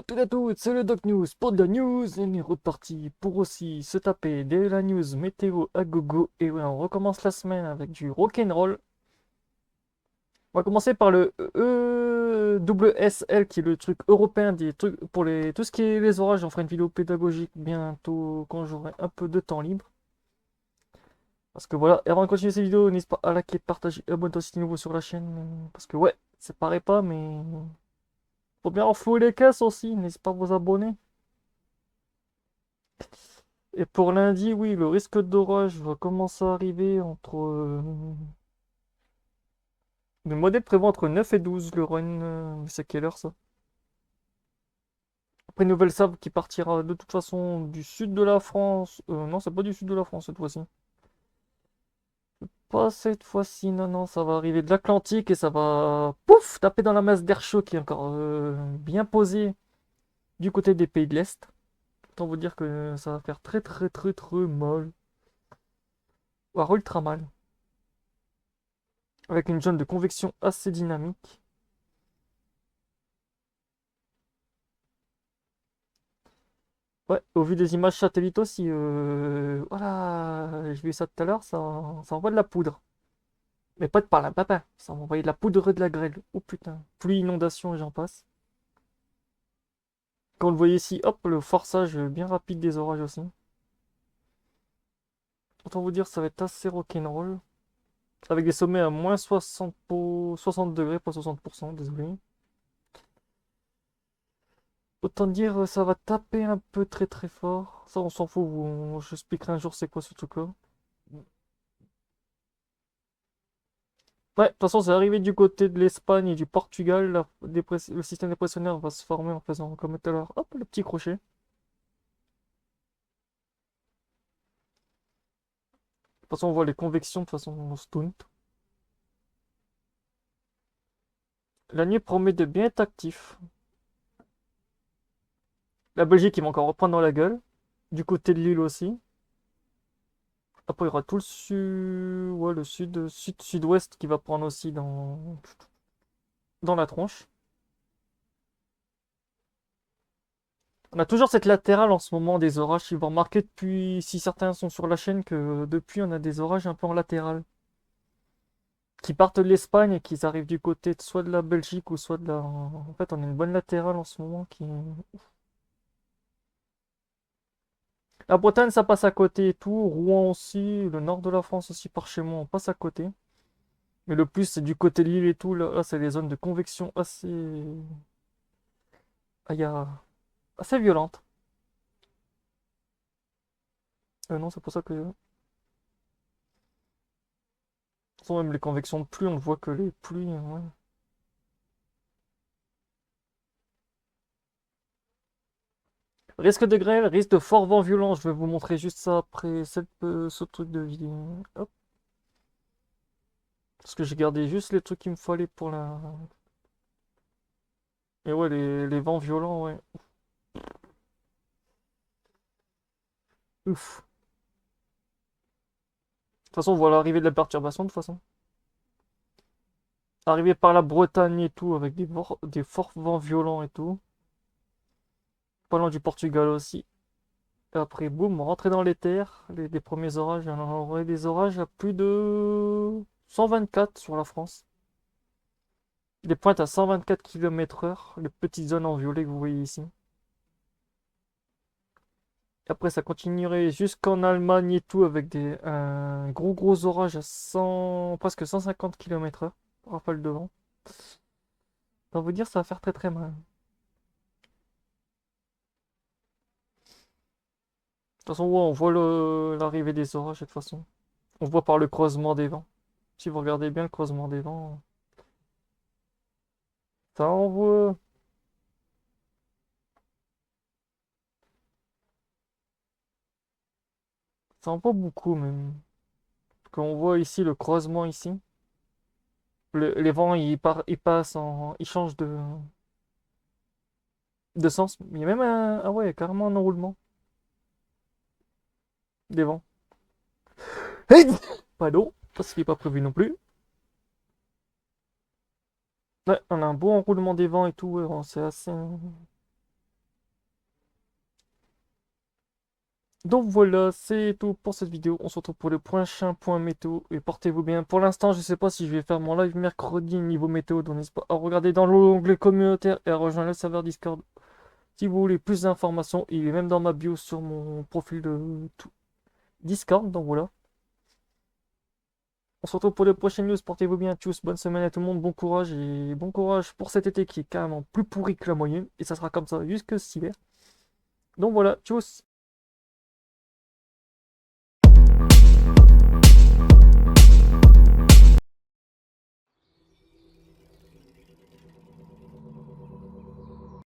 à toutes et à tous, c'est le Doc News pour de la news et on est reparti pour aussi se taper de la news météo à gogo. Et ouais, on recommence la semaine avec du rock'n'roll. On va commencer par le EWSL qui est le truc européen des trucs pour tout ce qui est les orages. On fera une vidéo pédagogique bientôt quand j'aurai un peu de temps libre. Parce que voilà, et avant de continuer cette vidéo, n'hésite pas à liker, partager, abonne-toi si tu es nouveau sur la chaîne. Parce que ouais, ça paraît pas, mais faut bien enflouer les caisses aussi, n'hésite pas à vous abonner. Et pour lundi, oui, le risque d'orage va commencer à arriver entre. Le modèle prévoit entre 9 et 12 le run. C'est quelle heure ça? Après, une nouvelle save qui partira de toute façon du sud de la France. Non, c'est pas du sud de la France cette fois-ci. Pas cette fois-ci, non, non, ça va arriver de l'Atlantique et ça va. Pouf! Taper dans la masse d'air chaud qui est encore bien posée du côté des pays de l'Est. Autant vous dire que ça va faire très, très, très, très mal. Voire ultra mal. Avec une zone de convection assez dynamique. Ouais, au vu des images satellites aussi, voilà, j'ai vu ça tout à l'heure, ça envoie de la poudre. Mais pas de par là, papa, ça va envoyer de la poudre et de la grêle. Oh putain, pluie, inondation et j'en passe. Quand vous le voyez ici, hop, le forçage bien rapide des orages aussi. Autant vous dire, ça va être assez rock'n'roll. Avec des sommets à moins 60, 60 degrés, pas 60%, désolé. Autant dire, ça va taper un peu très très fort. Ça, on s'en fout, je expliquerai un jour c'est quoi ce truc-là. Ouais, de toute façon, c'est arrivé du côté de l'Espagne et du Portugal. Le système dépressionnaire va se former en faisant comme tout à l'heure. Hop, le petit crochet. De toute façon, on voit les convections de façon stunt. La nuit promet de bien être actif. La Belgique, ils vont encore reprendre dans la gueule. Du côté de l'île aussi. Après, il y aura tout le sud, ouais, le sud-ouest qui va prendre aussi dans la tronche. On a toujours cette latérale en ce moment des orages. Si vous remarquez depuis, si certains sont sur la chaîne, que depuis on a des orages un peu en latéral. Qui partent de l'Espagne et qui arrivent du côté soit de la Belgique ou soit de la. En fait, on a une bonne latérale en ce moment qui. La Bretagne, ça passe à côté et tout. Rouen aussi. Le nord de la France aussi, par chez moi, on passe à côté. Mais le plus, c'est du côté de l'île et tout. Là, c'est les zones de convection assez. Ah, assez violentes. Non, c'est pour ça que. De toute façon, même les convections de pluie, on ne voit que les pluies. Ouais. Risque de grêle, risque de fort vent violent. Je vais vous montrer juste ça après ce truc de vidéo. Hop. Parce que j'ai gardé juste les trucs qu'il me fallait pour la. Et ouais, les vents violents, ouais. Ouf. De toute façon, on voit l'arrivée de la perturbation, de toute façon. Arrivé par la Bretagne et tout, avec des forts vents violents et tout. Pas loin du Portugal aussi. Et après, boum, rentrer dans les terres. Les premiers orages, on aurait des orages à plus de 124 sur la France. Des pointes à 124 km/h. Les petites zones en violet que vous voyez ici. Et après, ça continuerait jusqu'en Allemagne et tout, avec un gros orage à 100, presque 150 km/h. Rafale de vent. Dans vous dire, ça va faire très très mal. De toute façon, ouais, on voit l'arrivée des orages de toute façon. On voit par le creusement des vents. Si vous regardez bien le creusement des vents, ça envoie. Ça envoie beaucoup même. Quand on voit ici le creusement ici, les vents ils passent ils changent de sens. Il y a même ah ouais, carrément un enroulement des vents. Hey, pardon, parce qu'il n'est pas prévu non plus. Ouais, on a un beau enroulement des vents et tout, ouais, c'est assez. Donc voilà, c'est tout pour cette vidéo. On se retrouve pour le prochain point météo et portez-vous bien. Pour l'instant, je sais pas si je vais faire mon live mercredi niveau météo, donc n'hésitez pas à regarder dans l'onglet communautaire et à rejoindre le serveur Discord. Si vous voulez plus d'informations, il est même dans ma bio sur mon profil de Discord, donc voilà. On se retrouve pour les prochaines news, portez-vous bien, tchuss, bonne semaine à tout le monde, bon courage et bon courage pour cet été qui est carrément plus pourri que la moyenne, et ça sera comme ça jusque cet hiver. Donc voilà, tchuss.